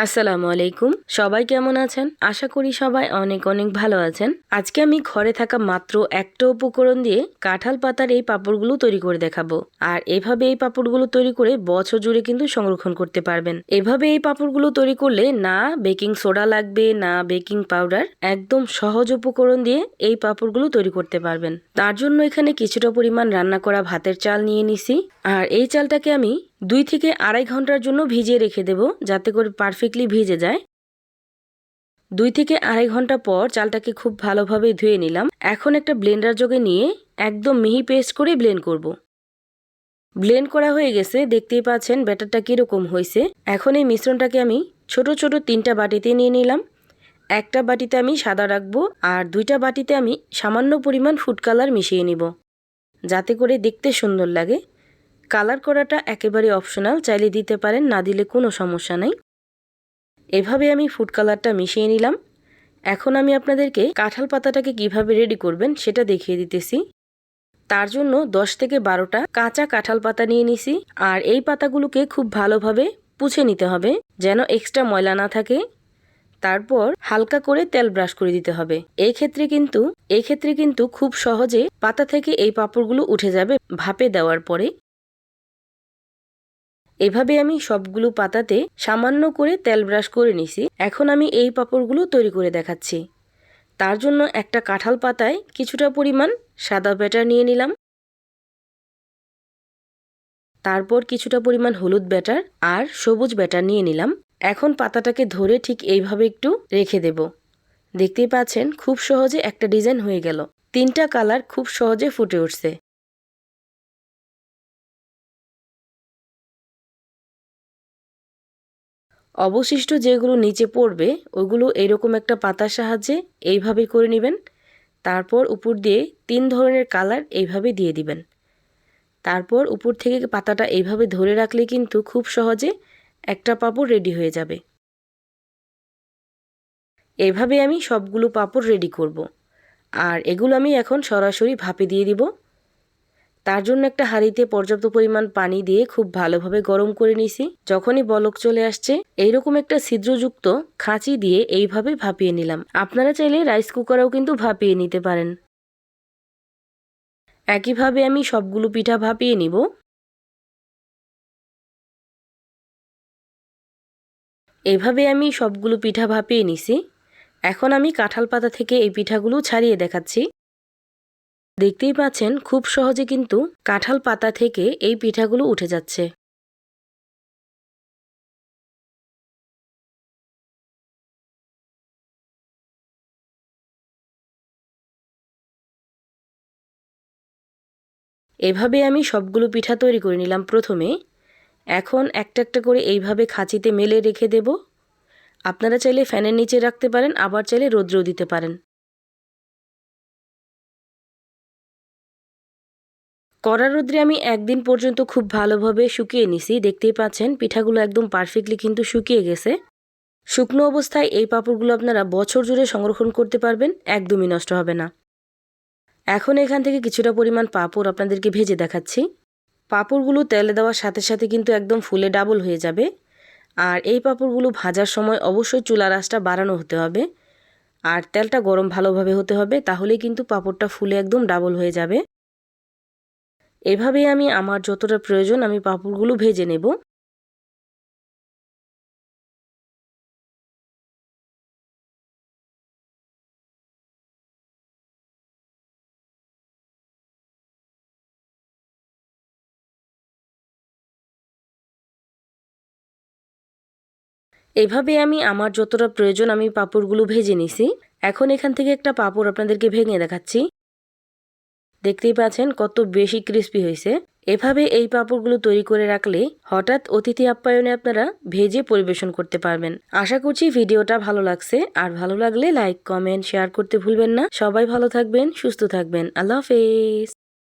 আসসালামু আলাইকুম। সবাই কেমন আছেন? আশা করি সবাই অনেক অনেক ভালো আছেন। আজকে আমি ঘরে থাকা মাত্র একটা উপকরণ দিয়ে কাঁঠাল পাতার এই পাঁপড়গুলো তৈরি করে দেখাবো। আর এভাবে এই পাঁপড়গুলো তৈরি করে বছর জুড়ে কিন্তু সংরক্ষণ করতে পারবেন। এভাবে এই পাঁপড়গুলো তৈরি করলে না বেকিং সোডা লাগবে, না বেকিং পাউডার, একদম সহজ উপকরণ দিয়ে এই পাঁপড়গুলো তৈরি করতে পারবেন। তার জন্য এখানে কিছুটা পরিমাণ রান্না করা ভাতের চাল নিয়ে নিছি। আর এই চালটাকে আমি 2 থেকে আড়াই ঘন্টার জন্য ভিজিয়ে রেখে দেব, যাতে করে পারফেক্টলি ভিজে যায়। 2 থেকে আড়াই ঘন্টা পর চালটাকে খুব ভালোভাবে ধুয়ে নিলাম। এখন একটা ব্লেন্ডার জগে নিয়ে একদম মিহি পেস্ট করে ব্লেন্ড করব। ব্লেন্ড করা হয়ে গেছে, দেখতেই পাচ্ছেন ব্যাটারটা কীরকম হয়েছে। এখন এই মিশ্রণটাকে আমি ছোট ছোট 3টা বাটিতে নিয়ে নিলাম। একটা বাটিতে আমি সাদা রাখবো, আর 2টা বাটিতে আমি সামান্য পরিমাণ ফুড কালার মিশিয়ে নিব, যাতে করে দেখতে সুন্দর লাগে। কালার করাটা একেবারে অপশনাল, চাইলে দিতে পারেন, না দিলে কোনো সমস্যা নাই। এভাবে আমি ফুড কালারটা মিশিয়ে নিলাম। এখন আমি আপনাদেরকে কাঁঠাল পাতাটাকে কিভাবে রেডি করবেন সেটা দেখিয়ে দিতেছি। তার জন্য 10 থেকে 12টা কাঁচা কাঁঠাল পাতা নিয়ে নিছি। আর এই পাতাগুলোকে খুব ভালোভাবে পুছে নিতে হবে, যেন এক্সট্রা ময়লা না থাকে। তারপর হালকা করে তেল ব্রাশ করে দিতে হবে। এই ক্ষেত্রে কিন্তু খুব সহজে পাতা থেকে এই পাঁপড়গুলো উঠে যাবে ভাপে দেওয়ার পরে। এভাবে আমি সবগুলো পাতাতে সামান্য করে তেল ব্রাশ করে নিছি। এখন আমি এই পাঁপড়গুলো তৈরি করে দেখাচ্ছি। তার জন্য একটা কাঁঠাল পাতায় কিছুটা পরিমাণ সাদা ব্যাটার নিয়ে নিলাম। তারপর কিছুটা পরিমাণ হলুদ ব্যাটার আর সবুজ ব্যাটার নিয়ে নিলাম। এখন পাতাটাকে ধরে ঠিক এইভাবে একটু রেখে দেব। দেখতেই পাচ্ছেন খুব সহজে একটা ডিজাইন হয়ে গেল। 3টা কালার খুব সহজে ফুটে উঠছে। অবশিষ্ট যেগুলো নিচে পড়বে ওগুলো এরকম একটা পাতার সাহায্যে এইভাবে করে নেবেন। তারপর উপর দিয়ে 3 ধরনের কালার এইভাবে দিয়ে দিবেন। তারপর উপর থেকে পাতাটা এইভাবে ধরে রাখলে কিন্তু খুব সহজে একটা পাঁপড় রেডি হয়ে যাবে। এভাবে আমি সবগুলো পাঁপড় রেডি করব। আর এগুলো আমি এখন সরাসরি ভাপে দিয়ে দিব। তার জন্য একটা হাঁড়িতে পর্যাপ্ত পরিমাণ পানি দিয়ে খুব ভালোভাবে গরম করে নিছি। যখনই বলক চলে আসছে, এইরকম একটা ছিদ্রযুক্ত খাঁচি দিয়ে এইভাবে ভাপিয়ে নিলাম। আপনারা চাইলে রাইস কুকারেও কিন্তু ভাপিয়ে নিতে পারেন। একইভাবে আমি সবগুলো পিঠা ভাপিয়ে নিব। এভাবে আমি সবগুলো পিঠা ভাপিয়ে নিছি। এখন আমি কাঁঠাল পাতা থেকে এই পিঠাগুলো ছাড়িয়ে দেখাচ্ছি। দেখতেই পাচ্ছেন খুব সহজে কিন্তু কাঁঠাল পাতা থেকে এই পিঠাগুলো উঠে যাচ্ছে। এভাবে আমি সবগুলো পিঠা তৈরি করে নিলাম প্রথমে। এখন একটা একটা করে এইভাবে খাঁচিতে মেলে রেখে দেব। আপনারা চাইলে ফ্যানের নিচে রাখতে পারেন, আবার চাইলে রৌদ্রেও দিতে পারেন। কড়া রৌদ্রে আমি একদিন পর্যন্ত খুব ভালোভাবে শুকিয়ে নিছি। দেখতেই পাচ্ছেন পিঠাগুলো একদম পারফেক্টলি কিন্তু শুকিয়ে গেছে। শুকনো অবস্থায় এই পাঁপড়গুলো আপনারা বছর জুড়ে সংরক্ষণ করতে পারবেন, একদমই নষ্ট হবে না। এখন এখান থেকে কিছুটা পরিমাণ পাঁপড় আপনাদেরকে ভেজে দেখাচ্ছি। পাঁপড়গুলো তেলে দেওয়ার সাথে সাথে কিন্তু একদম ফুলে ডাবল হয়ে যাবে। আর এই পাঁপড়গুলো ভাজার সময় অবশ্যই চুলার আঁচটা বাড়ানো হতে হবে, আর তেলটা গরম ভালোভাবে হতে হবে, তাহলেই কিন্তু পাঁপড়টা ফুলে একদম ডাবল হয়ে যাবে। এভাবেই আমি আমার যতটা প্রয়োজন আমি পাঁপড়গুলো ভেজে নেব। এভাবে আমি আমার যতটা প্রয়োজন আমি পাঁপড়গুলো ভেজে নিছি। এখন এখান থেকে একটা পাঁপড় আপনাদেরকে ভেঙে দেখাচ্ছি। দেখতেই পাচ্ছেন কত বেশি ক্রিস্পি হয়েছে। এভাবে এই পাঁপড়গুলো তৈরি করে রাখলে হঠাৎ অতিথি আপ্যায়নে আপনারা ভেজে পরিবেশন করতে পারবেন। আশা করছি ভিডিওটা ভালো লাগছে, আর ভালো লাগলে লাইক, কমেন্ট, শেয়ার করতে ভুলবেন না। সবাই ভালো থাকবেন, সুস্থ থাকবেন। আল্লাহ হাফেজ।